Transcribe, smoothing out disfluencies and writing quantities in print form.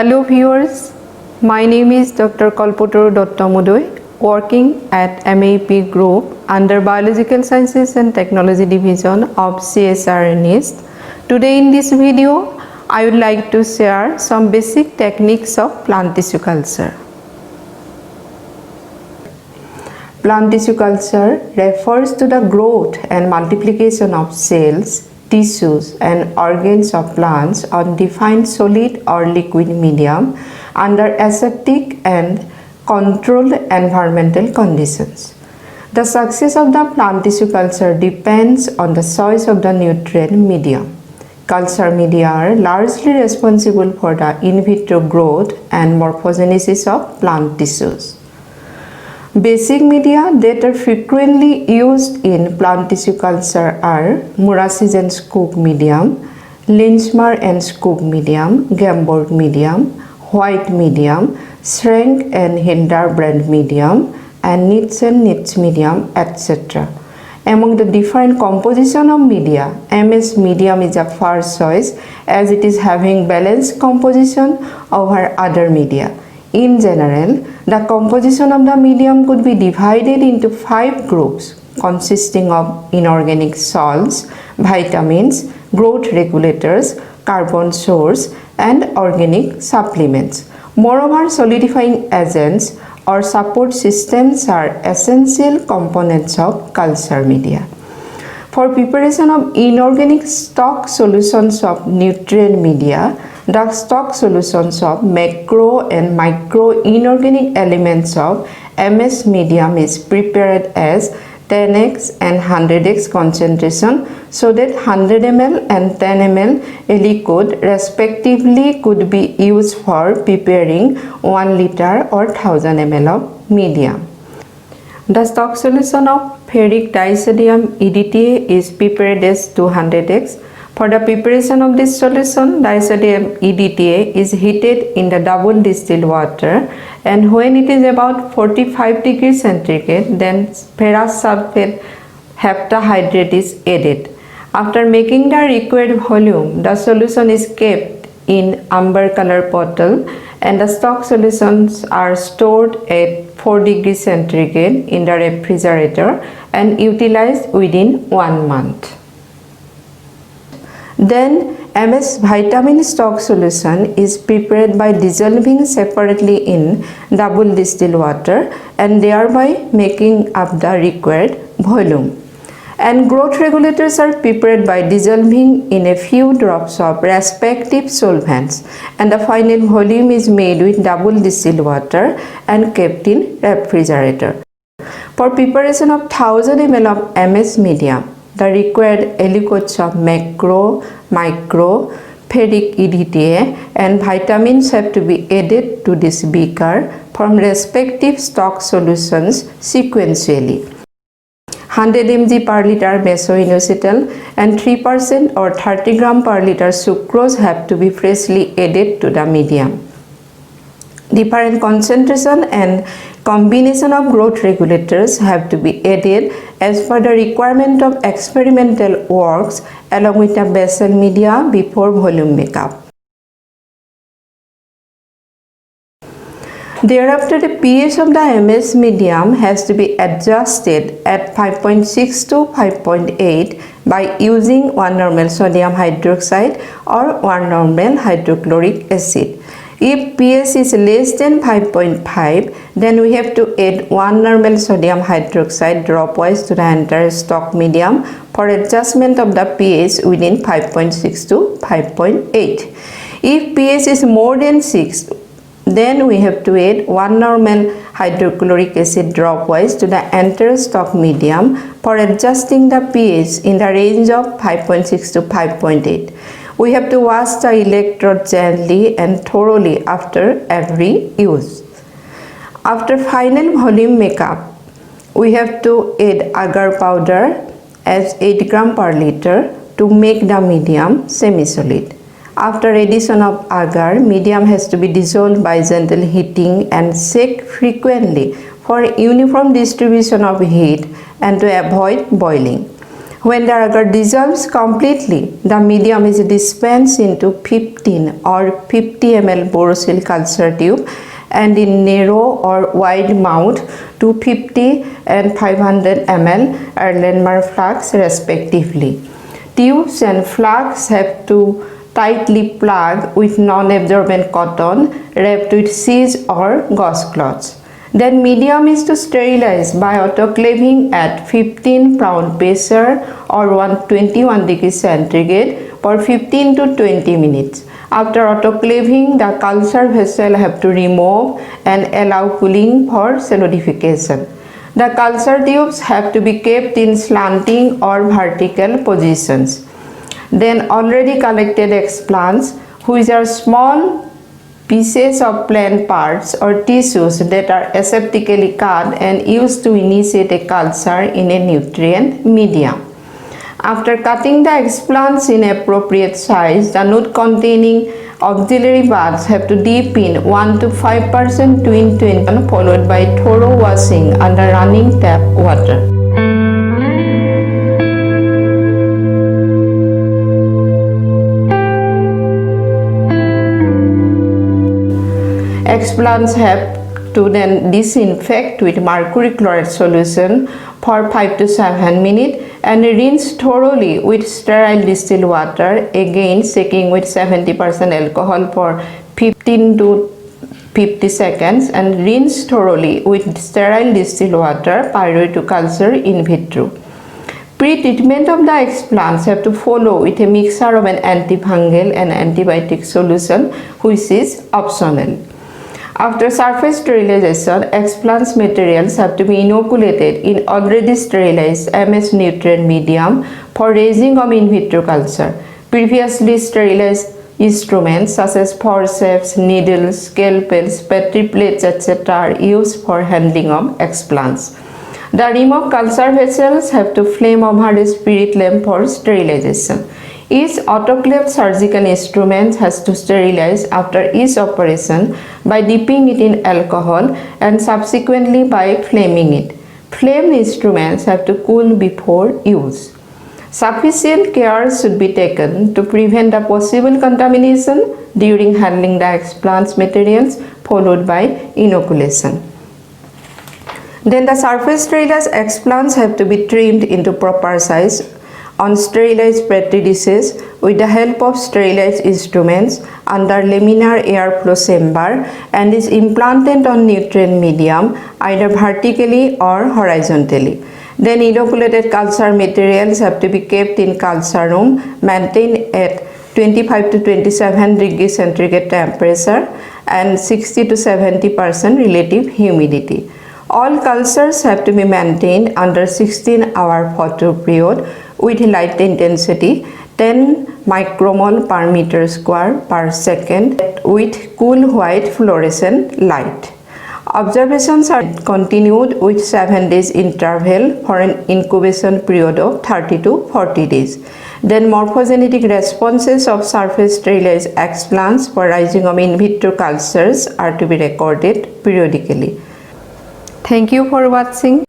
Hello viewers, my name is Dr. Kalpotru Dottomudoy, working at MAP Group under Biological Sciences and Technology Division of CSR NIST. Today in this video, I would like to share some basic techniques of plant tissue culture. Plant tissue culture refers to the growth and multiplication of cells, tissues and organs of plants on defined solid or liquid medium under aseptic and controlled environmental conditions. The success of the plant tissue culture depends on the choice of the nutrient medium. Culture media are largely responsible for the in vitro growth and morphogenesis of plant tissues. Basic media that are frequently used in plant tissue culture are Murashige and Skoog medium, Lynchmar and Skoog medium, Gamborg medium, White medium, Schrank and Hildebrand medium, and Nitz and Nitz medium, etc. Among the different composition of media, MS medium is a first choice as it is having balanced composition over other media. In general, the composition of the medium could be divided into 5 groups consisting of inorganic salts, vitamins, growth regulators, carbon source, and organic supplements. Moreover, solidifying agents or support systems are essential components of culture media. For preparation of inorganic stock solutions of nutrient media, the stock solutions of macro and micro inorganic elements of MS medium is prepared as 10x and 100x concentration so that 100 ml and 10 ml liquid respectively could be used for preparing 1 liter or 1000 ml of medium. The stock solution of ferric disodium EDTA is prepared as 200x. For the preparation of this solution, disodium EDTA is heated in the double distilled water, and when it is about 45 degrees centigrade, then ferrous sulfate heptahydrate is added. After making the required volume, the solution is kept in amber color bottle and the stock solutions are stored at 4 degrees centigrade in the refrigerator and utilized within 1 month. Then MS vitamin stock solution is prepared by dissolving separately in double distilled water and thereby making up the required volume. And growth regulators are prepared by dissolving in a few drops of respective solvents, and the final volume is made with double distilled water and kept in refrigerator. For preparation of 1000 ml of MS medium, the required aliquots of macro, micro, ferric EDTA and vitamins have to be added to this beaker from respective stock solutions sequentially. 100 mg per liter mesoinositol and 3% or 30 gram per liter sucrose have to be freshly added to the medium. Different concentration and combination of growth regulators have to be added as per the requirement of experimental works along with the basal media before volume makeup. Thereafter, the pH of the MS medium has to be adjusted at 5.6 to 5.8 by using 1 normal sodium hydroxide or 1 normal hydrochloric acid. If pH is less than 5.5, then we have to add 1 normal sodium hydroxide dropwise to the entire stock medium for adjustment of the pH within 5.6 to 5.8. If pH is more than 6, then we have to add 1 normal hydrochloric acid dropwise to the entire stock medium for adjusting the pH in the range of 5.6 to 5.8. We have to wash the electrode gently and thoroughly after every use. After final volume makeup, we have to add agar powder as 8 gram per liter to make the medium semi-solid. After addition of agar, medium has to be dissolved by gentle heating and shake frequently for uniform distribution of heat and to avoid boiling. When the agar dissolves completely, the medium is dispensed into 15 or 50 ml borosil culture tube and in narrow or wide mouth 250 and 500 ml Erlenmeyer flask respectively. Tubes and flasks have to tightly plug with non-absorbent cotton wrapped with seize or gauze cloths. Then medium is to sterilize by autoclaving at 15 pound pressure or 121 degrees centigrade for 15 to 20 minutes. After autoclaving, the culture vessel have to remove and allow cooling for solidification. The culture tubes have to be kept in slanting or vertical positions. Then already collected explants, which are small pieces of plant parts or tissues that are aseptically cut and used to initiate a culture in a nutrient medium. After cutting the explants in appropriate size, the node containing auxiliary buds have to dip in 1 to 5% twin twin followed by thorough washing under running tap water. Explants have to then disinfect with mercury chloride solution for 5 to 7 minutes and rinse thoroughly with sterile distilled water, again checking with 70% alcohol for 15 to 50 seconds and rinse thoroughly with sterile distilled water prior to culture in vitro. Pre-treatment of the explants have to follow with a mixture of an antifungal and antibiotic solution, which is optional. After surface sterilization, explants materials have to be inoculated in already sterilized MS nutrient medium for raising of in vitro culture. Previously sterilized instruments such as forceps, needles, scalpels, petri plates, etc. are used for handling of explants. The rim of culture vessels have to flame over a spirit lamp for sterilization. Each autoclave surgical instrument has to sterilize after each operation by dipping it in alcohol and subsequently by flaming it. Flamed instruments have to cool before use. Sufficient care should be taken to prevent the possible contamination during handling the explants materials, followed by inoculation. Then the surface sterilized explants have to be trimmed into proper size on sterilized petri dishes with the help of sterilized instruments under laminar airflow chamber and is implanted on nutrient medium either vertically or horizontally. Then inoculated culture materials have to be kept in culture room maintained at 25 to 27 degrees centigrade temperature and 60 to 70% relative humidity. All cultures have to be maintained under 16-hour photo period with light intensity 10 micromole per meter square per second with cool white fluorescent light. Observations are continued with 7 days interval for an incubation period of 30 to 40 days. Then morphogenetic responses of surface sterilized explants for rising of in vitro cultures are to be recorded periodically. Thank you for watching.